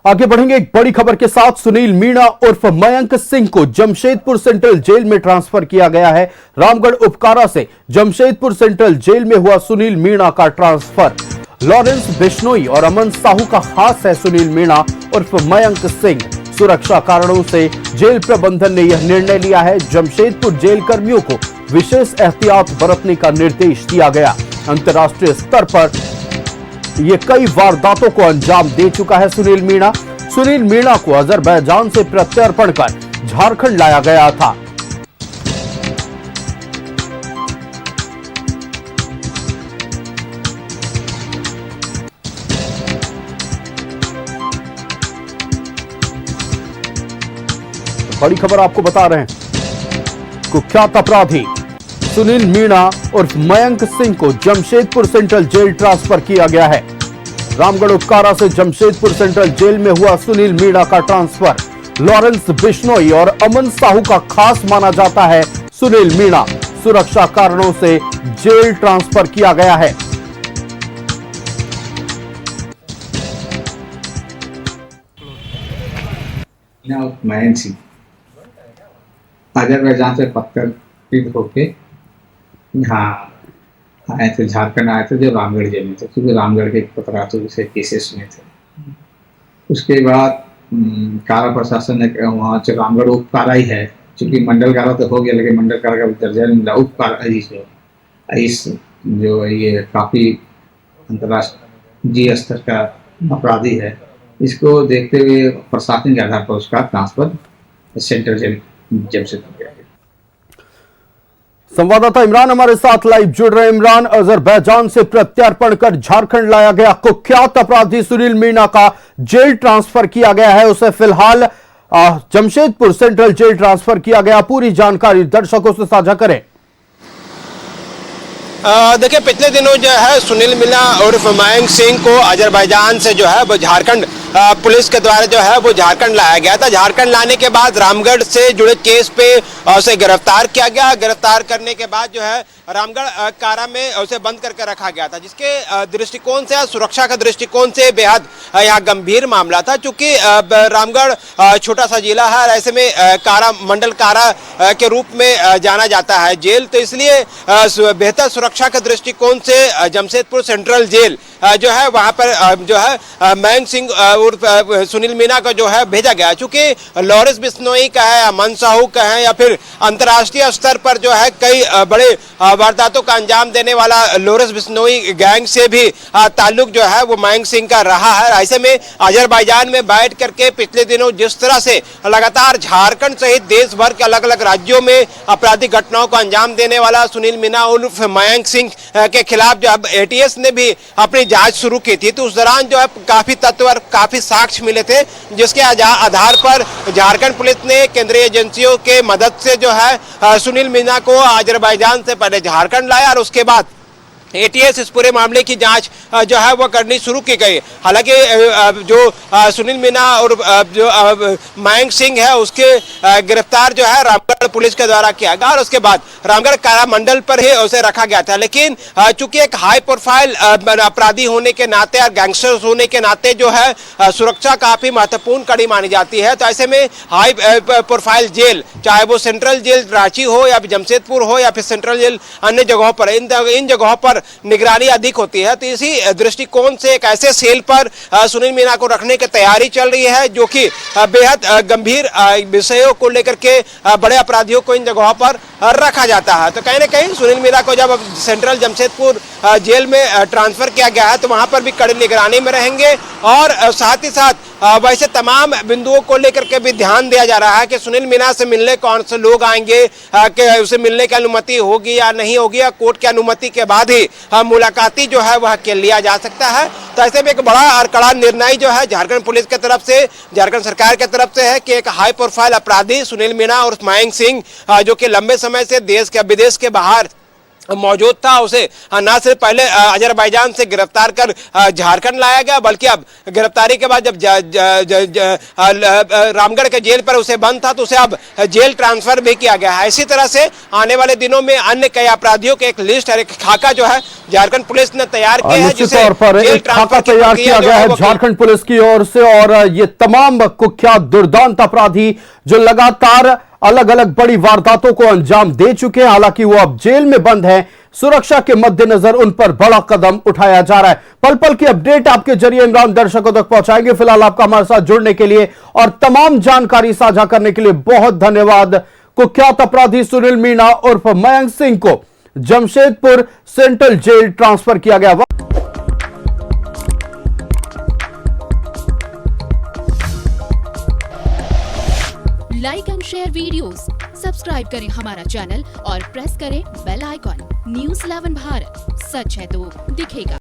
आगे बढ़ेंगे एक बड़ी खबर के साथ। सुनील मीणा उर्फ मयंक सिंह को जमशेदपुर सेंट्रल जेल में ट्रांसफर किया गया है। रामगढ़ उपकारा से जमशेदपुर सेंट्रल जेल में हुआ सुनील मीणा का ट्रांसफर। लॉरेंस बिश्नोई और अमन साहू का खास है सुनील मीणा उर्फ मयंक सिंह। सुरक्षा कारणों से जेल प्रबंधन ने यह निर्णय लिया है। जमशेदपुर जेल कर्मियों को विशेष एहतियात बरतने का निर्देश दिया गया। अंतर्राष्ट्रीय स्तर पर ये कई वारदातों को अंजाम दे चुका है सुनील मीणा। सुनील मीणा को अजरबैजान से प्रत्यर्पण कर झारखंड लाया गया था। बड़ी खबर आपको बता रहे हैं। कुख्यात अपराधी सुनील मीणा उर्फ मयंक सिंह को जमशेदपुर सेंट्रल जेल ट्रांसफर किया गया है। रामगढ़ उपकारा से जमशेदपुर सेंट्रल जेल में हुआ सुनील मीणा का ट्रांसफर। लॉरेंस बिश्नोई और अमन साहू का खास माना जाता है सुनील मीणा। सुरक्षा कारणों से जेल ट्रांसफर किया गया है। मयंक सिंह अजरबैजान से पत्थर होके यहाँ आए थे, झारखंड आए थे जो रामगढ़ जेल में थे, क्योंकि रामगढ़ के पत्रकारों से केसेस में थे। उसके बाद कारा प्रशासन ने वहाँ से रामगढ़ उपकारा ही है, क्योंकि मंडल कारा तो हो गया लेकिन मंडल कारा का दर्जा नहीं मिला। उपकारा इस जो ये काफ़ी अंतर्राष्ट्रीय स्तर का अपराधी है, इसको देखते हुए प्रशासन के आधार पर उसका ट्रांसफर सेंट्रल जेल जमशेदपुर गया। संवाददाता इमरान हमारे साथ लाइव जुड़ रहे हैं। इमरान, अजरबैजान से प्रत्यर्पण कर झारखंड लाया गया कुख्यात अपराधी सुनील मीणा का जेल ट्रांसफर किया गया है। उसे फिलहाल जमशेदपुर सेंट्रल जेल ट्रांसफर किया गया। पूरी जानकारी दर्शकों से साझा करें। देखिए, पिछले दिनों जो है सुनील मीणा उर्फ मयंक सिंह को अजरबैजान से जो है वो झारखंड पुलिस के द्वारा जो है वो झारखंड लाया गया था। झारखंड लाने के बाद रामगढ़ से जुड़े केस पे उसे गिरफ्तार किया गया। गिरफ्तार करने के बाद जो है रामगढ़ कारा में उसे बंद करके रखा गया था, जिसके दृष्टिकोण से, सुरक्षा का दृष्टिकोण से बेहद यहाँ गंभीर मामला था। चूंकि रामगढ़ छोटा सा जिला है, ऐसे में कारा मंडल कारा के रूप में जाना जाता है जेल, तो इसलिए बेहतर सुरक्षा के दृष्टिकोण से जमशेदपुर सेंट्रल जेल जो है वहाँ पर जो है मयंक सिंह उर्फ सुनील मीणा का जो है भेजा गया। चूंकि लॉरेंस बिश्नोई का है, अमन साहू का है, या फिर अंतर्राष्ट्रीय स्तर पर जो है कई बड़े वारदातों का अंजाम देने वाला लॉरेंस बिश्नोई गैंग से भी ताल्लुक जो है वो मयंक सिंह का रहा है। ऐसे में अजरबैजान में बैठ करके पिछले दिनों जिस तरह से लगातार झारखंड सहित देश भर के अलग अलग राज्यों में आपराधिक घटनाओं को अंजाम देने वाला सुनील मीणा उर्फ मयंक सिंह के खिलाफ जो अब एटीएस ने भी अपनी जांच शुरू की थी, तो उस दौरान जो है काफी तत्व और काफी साक्ष्य मिले थे, जिसके आधार पर झारखंड पुलिस ने केंद्रीय एजेंसियों के मदद से जो है सुनील मीणा को अजरबैजान से पहले झारखंड लाया और उसके बाद एटीएस इस पूरे मामले की जांच जो है वो करनी शुरू की गई। हालांकि जो सुनील मीणा और जो मयंक सिंह है उसके गिरफ्तार जो है रामगढ़ पुलिस के द्वारा किया गया और उसके बाद रामगढ़ कारा मंडल पर ही उसे रखा गया था। लेकिन चूंकि एक हाई प्रोफाइल अपराधी होने के नाते और गैंगस्टर्स होने के नाते जो है सुरक्षा काफी महत्वपूर्ण कड़ी मानी जाती है, तो ऐसे में हाई प्रोफाइल जेल, चाहे वो सेंट्रल जेल रांची हो या फिर जमशेदपुर हो या फिर सेंट्रल जेल अन्य जगहों पर, इन जगहों पर निगरानी अधिक होती है। तो इसी दृष्टिकोण से एक ऐसे सेल पर सुनील मीणा को रखने की तैयारी चल रही है, जो कि बेहद गंभीर विषयों को लेकर के बड़े अपराधियों को इन जगहों पर रखा जाता है। तो कहीं ना कहीं सुनील मीणा को जब सेंट्रल जमशेदपुर जेल में ट्रांसफर किया गया है तो वहां पर भी कड़ी निगरानी में रहेंगे और साथ ही साथ वैसे तमाम बिंदुओं को लेकर के भी ध्यान दिया जा रहा है कि सुनील मीणा से मिलने कौन से लोग आएंगे, कि उसे मिलने की अनुमति होगी या नहीं होगी, या कोर्ट की अनुमति के बाद ही मुलाकाती जो है वह के लिया जा सकता है। तो ऐसे में एक बड़ा और कड़ा निर्णय जो है झारखंड पुलिस की तरफ से, झारखंड सरकार की तरफ से है कि एक हाई प्रोफाइल अपराधी सुनील मीणा और मयंक सिंह जो कि लंबे समय से देश के विदेश के बाहर मौजूद था, उसे न सिर्फ पहले अजरबैजान से गिरफ्तार कर झारखंड लाया गया, बल्कि अब गिरफ्तारी के बाद जब रामगढ़ के जेल पर उसे बंद था तो उसे अब जेल ट्रांसफर भी किया गया है। इसी तरह से आने वाले दिनों में अन्य कई अपराधियों के एक लिस्ट और एक खाका जो है झारखंड पुलिस ने तैयार किया है, निश्चित जिसे तौर पर जेल एक खाका ट्रांसफर की तैयार प्रक्रिया किया जो गया है है वो झारखंड पुलिस की ओर से, और ये तमाम कुख्यात दुर्दांत अपराधी जो लगातार अलग अलग बड़ी वारदातों को अंजाम दे चुके हैं, हालांकि वो अब जेल में बंद हैं, सुरक्षा के मद्देनजर उन पर बड़ा कदम उठाया जा रहा है। पल पल की अपडेट आपके जरिए इमरान दर्शकों तक पहुंचाएंगे। फिलहाल आपका हमारे साथ जुड़ने के लिए और तमाम जानकारी साझा करने के लिए बहुत धन्यवाद। कुख्यात अपराधी सुनील मीणा उर्फ मयंक सिंह को जमशेदपुर सेंट्रल जेल ट्रांसफर किया गया। Like and share videos, subscribe करें हमारा चैनल और प्रेस करें बेल आइकॉन। न्यूज़ 11 भारत, सच है तो दिखेगा।